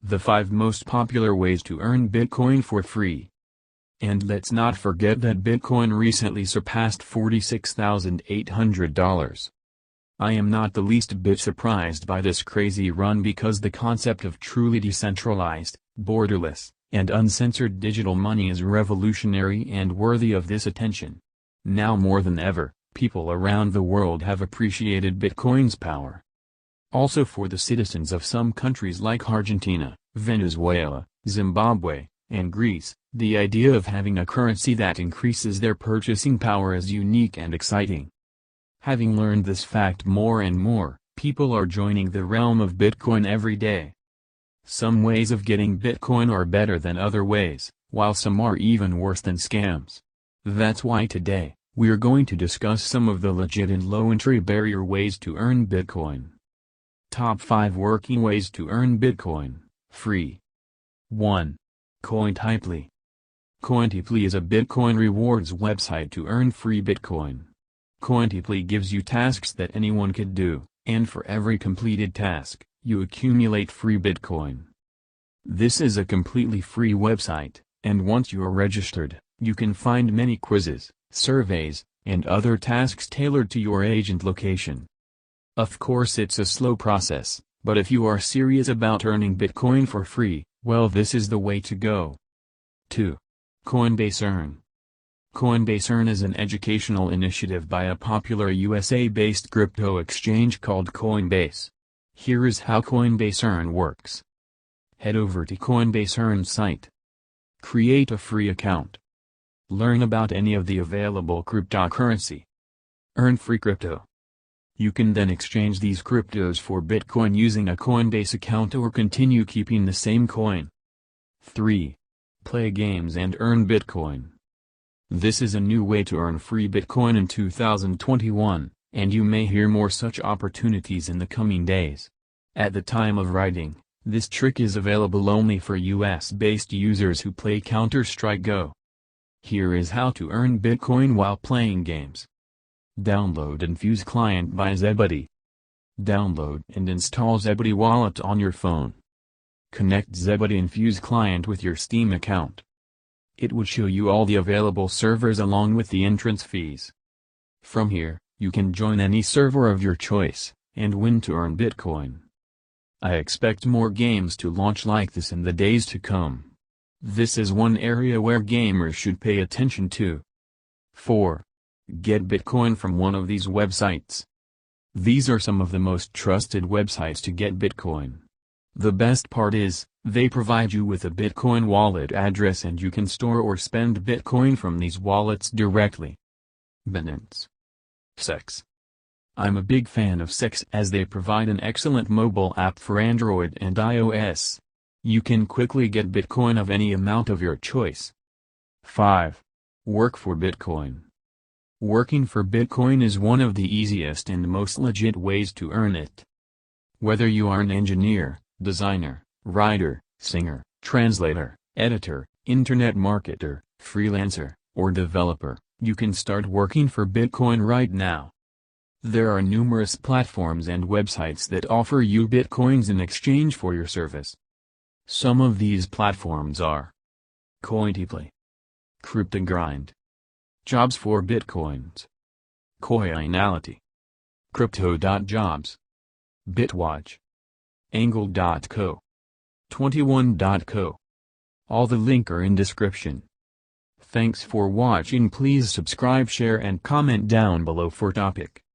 The 5 most popular ways to earn Bitcoin for free. And let's not forget that Bitcoin recently surpassed $46,800. I am not the least bit surprised by this crazy run because the concept of truly decentralized, borderless, and uncensored digital money is revolutionary and worthy of this attention. Now more than ever, people around the world have appreciated Bitcoin's power. Also for the citizens of some countries like Argentina, Venezuela, Zimbabwe, and Greece, the idea of having a currency that increases their purchasing power is unique and exciting. Having learned this fact more and more, people are joining the realm of Bitcoin every day. Some ways of getting Bitcoin are better than other ways, while some are even worse than scams. That's why today, we're going to discuss some of the legit and low entry barrier ways to earn Bitcoin. Top 5 working ways to earn Bitcoin, free. 1. Cointeply. Cointeply is a Bitcoin rewards website to earn free Bitcoin. Cointeply gives you tasks that anyone could do, and for every completed task, you accumulate free Bitcoin. This is a completely free website, and once you are registered, you can find many quizzes, surveys, and other tasks tailored to your age and location. Of course it's a slow process, but if you are serious about earning Bitcoin for free, well, this is the way to go. 2. Coinbase Earn. Coinbase Earn is an educational initiative by a popular USA-based crypto exchange called Coinbase. Here is how Coinbase Earn works. Head over to Coinbase Earn's site. Create a free account. Learn about any of the available cryptocurrency. Earn free crypto. You can then exchange these cryptos for Bitcoin using a Coinbase account or continue keeping the same coin. 3. Play games and earn Bitcoin. This is a new way to earn free Bitcoin in 2021, and you may hear more such opportunities in the coming days. At the time of writing, this trick is available only for US-based users who play Counter-Strike Go. Here is how to earn Bitcoin while playing games. Download Infuse Client by Zebedee. Download and install Zebedee Wallet on your phone. Connect Zebedee Infuse Client with your Steam account. It would show you all the available servers along with the entrance fees. From here, you can join any server of your choice, and win to earn Bitcoin. I expect more games to launch like this in the days to come. This is one area where gamers should pay attention to. 4. Get Bitcoin from one of these websites. These are some of the most trusted websites to get Bitcoin. The best part is, they provide you with a Bitcoin wallet address and you can store or spend Bitcoin from these wallets directly. Binance. Sex. I'm a big fan of Sex as they provide an excellent mobile app for Android and iOS. You can quickly get Bitcoin of any amount of your choice. 5. Work for Bitcoin. Working for Bitcoin is one of the easiest and most legit ways to earn it. Whether you are an engineer, designer, writer, singer, translator, editor, internet marketer, freelancer, or developer, you can start working for Bitcoin right now. There are numerous platforms and websites that offer you Bitcoins in exchange for your service. Some of these platforms are Cointeply, CryptoGrind, Jobs for Bitcoins, Coinality, Crypto.jobs, Bitwatch, Angle.co, 21.co. All the links are in description. Thanks for watching. Please subscribe, share and comment down below for topic.